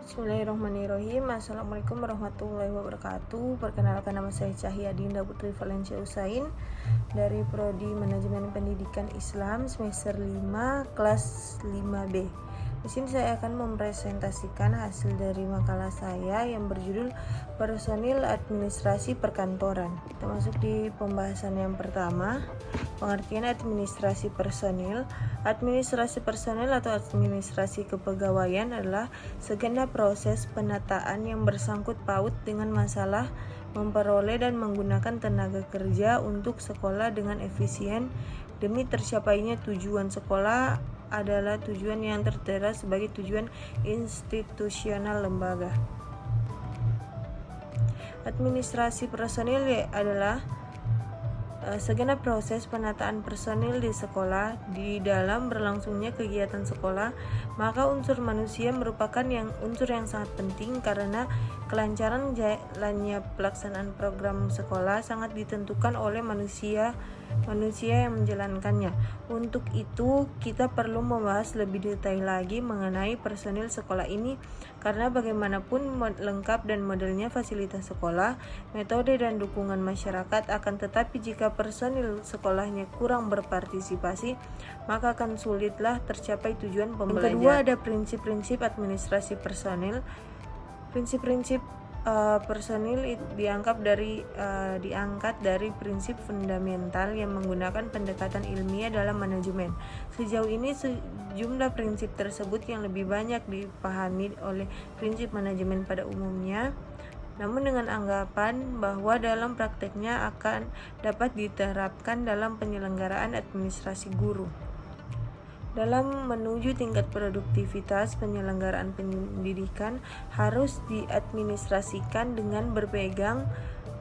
Bismillahirrahmanirrahim. Assalamualaikum warahmatullahi wabarakatuh. Perkenalkan, nama saya Cahya Dinda Putri Valencia Usain dari Prodi Manajemen Pendidikan Islam semester 5 kelas 5B. Di sini saya akan mempresentasikan hasil dari makalah saya yang berjudul Personil Administrasi Perkantoran. Kita masuk di pembahasan yang pertama, pengertian administrasi personil. Administrasi personil atau administrasi kepegawaian adalah segenap proses penataan yang bersangkut paut dengan masalah memperoleh dan menggunakan tenaga kerja untuk sekolah dengan efisien demi tercapainya tujuan sekolah adalah tujuan yang tertera sebagai tujuan institusional lembaga. Administrasi personil adalah segenap proses penataan personil di sekolah. Di dalam berlangsungnya kegiatan sekolah, maka unsur manusia merupakan unsur yang sangat penting karena kelancaran jalannya pelaksanaan program sekolah sangat ditentukan oleh manusia yang menjalankannya. Untuk itu, kita perlu membahas lebih detail lagi mengenai personil sekolah ini karena bagaimanapun lengkap dan modelnya fasilitas sekolah, metode dan dukungan masyarakat, akan tetapi jika personil sekolahnya kurang berpartisipasi, maka akan sulitlah tercapai tujuan pembelajaran. Yang kedua, ada prinsip-prinsip administrasi personil. Prinsip-prinsip personil diangkat dari prinsip fundamental yang menggunakan pendekatan ilmiah dalam manajemen. Sejauh ini sejumlah prinsip tersebut yang lebih banyak dipahami oleh prinsip manajemen pada umumnya, namun dengan anggapan bahwa dalam prakteknya akan dapat diterapkan dalam penyelenggaraan administrasi guru. Dalam menuju tingkat produktivitas, penyelenggaraan pendidikan harus diadministrasikan dengan berpegang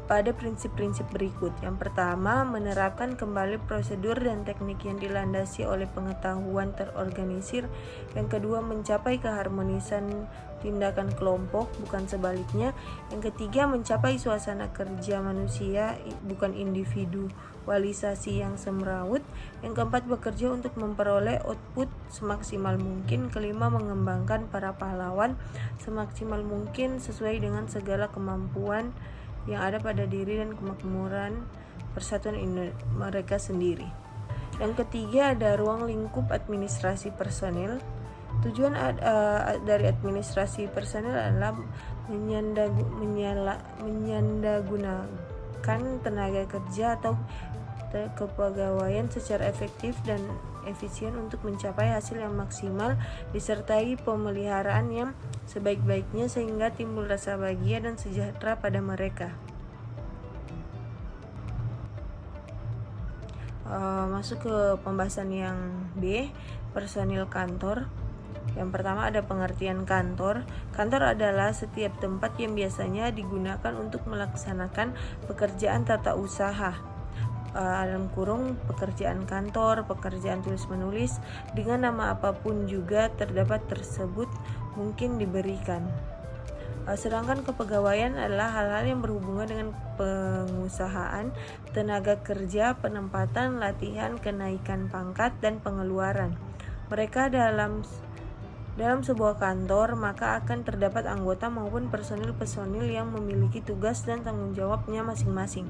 pada prinsip-prinsip berikut. Yang pertama, menerapkan kembali prosedur dan teknik yang dilandasi oleh pengetahuan terorganisir. Yang kedua, mencapai keharmonisan tindakan kelompok, bukan sebaliknya. Yang ketiga, mencapai suasana kerja manusia, bukan individualisasi yang semrawut. Yang keempat, bekerja untuk memperoleh output semaksimal mungkin. Kelima, mengembangkan para pahlawan semaksimal mungkin sesuai dengan segala kemampuan yang ada pada diri dan kemakmuran persatuan mereka sendiri. Yang ketiga, ada ruang lingkup administrasi personil. Tujuan dari administrasi personil adalah menyandagunakan tenaga kerja atau kepegawaian secara efektif dan efisien untuk mencapai hasil yang maksimal disertai pemeliharaan yang sebaik-baiknya sehingga timbul rasa bahagia dan sejahtera pada mereka. Masuk ke pembahasan yang B, personil kantor. Yang pertama, ada pengertian kantor. Kantor adalah setiap tempat yang biasanya digunakan untuk melaksanakan pekerjaan tata usaha. Dalam kurung, pekerjaan kantor, pekerjaan tulis-menulis, dengan nama apapun juga terdapat tersebut mungkin diberikan. Sedangkan kepegawaian adalah hal-hal yang berhubungan dengan pengusahaan, tenaga kerja, penempatan, latihan, kenaikan pangkat, dan pengeluaran. Mereka dalam sebuah kantor, maka akan terdapat anggota maupun personil-personil yang memiliki tugas dan tanggung jawabnya masing-masing.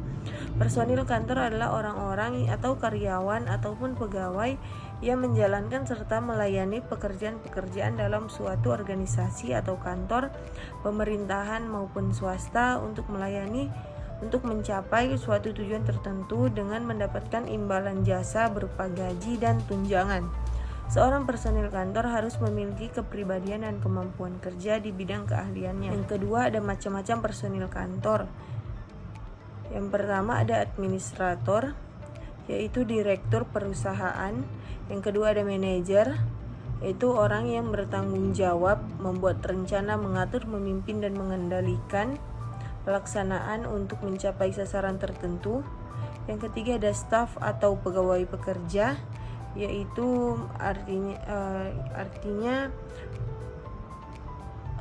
Personil kantor adalah orang-orang atau karyawan ataupun pegawai yang menjalankan serta melayani pekerjaan-pekerjaan dalam suatu organisasi atau kantor pemerintahan maupun swasta untuk mencapai suatu tujuan tertentu dengan mendapatkan imbalan jasa berupa gaji dan tunjangan. Seorang personil kantor harus memiliki kepribadian dan kemampuan kerja di bidang keahliannya. Yang kedua, ada macam-macam personil kantor. Yang pertama, ada administrator, yaitu direktur perusahaan. Yang kedua, ada manajer, yaitu orang yang bertanggung jawab membuat rencana, mengatur, memimpin, dan mengendalikan pelaksanaan untuk mencapai sasaran tertentu. Yang ketiga, ada staf atau pegawai pekerja, yaitu artinya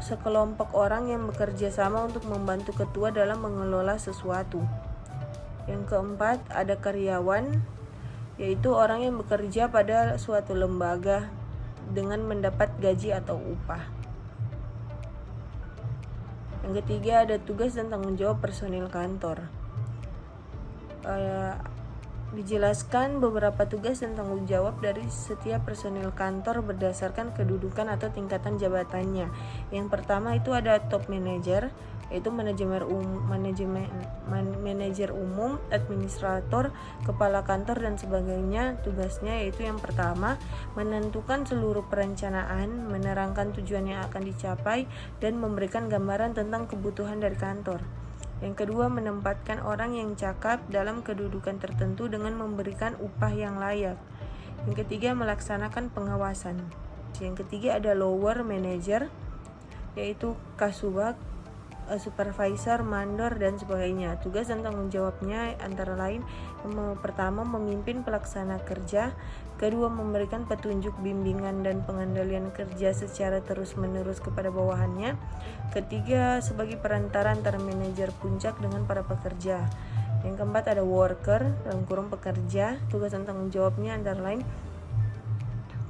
sekelompok orang yang bekerja sama untuk membantu ketua dalam mengelola sesuatu. Yang keempat, ada karyawan, yaitu orang yang bekerja pada suatu lembaga dengan mendapat gaji atau upah. Yang ketiga ada tugas dan tanggung jawab personil kantor. Dijelaskan beberapa tugas dan tanggung jawab dari setiap personil kantor berdasarkan kedudukan atau tingkatan jabatannya. Yang pertama itu ada top manager, yaitu manajer umum, administrator, kepala kantor dan sebagainya. Tugasnya yaitu yang pertama menentukan seluruh perencanaan, menerangkan tujuan yang akan dicapai dan memberikan gambaran tentang kebutuhan dari kantor. Yang kedua, menempatkan orang yang cakap dalam kedudukan tertentu dengan memberikan upah yang layak. Yang ketiga, melaksanakan pengawasan. Yang ketiga ada lower manager, yaitu kasubag, supervisor, mandor, dan sebagainya. Tugas dan tanggung jawabnya antara lain, yang pertama memimpin pelaksana kerja, kedua memberikan petunjuk, bimbingan, dan pengendalian kerja secara terus-menerus kepada bawahannya, ketiga sebagai perantara antara manajer puncak dengan para pekerja. Yang keempat ada worker dalam kurung pekerja. Tugas dan tanggung jawabnya antara lain,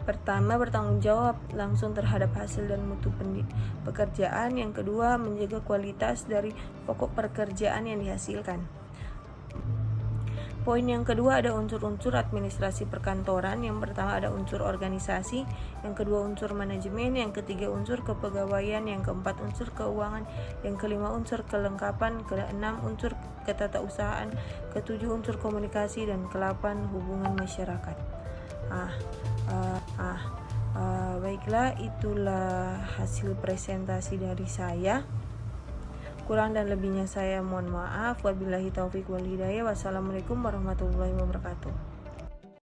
pertama bertanggung jawab langsung terhadap hasil dan mutu pekerjaan. Yang kedua menjaga kualitas dari pokok pekerjaan yang dihasilkan. Poin yang kedua ada unsur-unsur administrasi perkantoran. Yang pertama ada unsur organisasi, yang kedua unsur manajemen, yang ketiga unsur kepegawaian, yang keempat unsur keuangan, yang kelima unsur kelengkapan, keenam unsur ketatausahaan, ketujuh unsur komunikasi, dan ke-8 hubungan masyarakat. Baiklah, itulah hasil presentasi dari saya. Kurang dan lebihnya saya mohon maaf. Wabillahi taufik wal hidayah. Wassalamualaikum warahmatullahi wabarakatuh.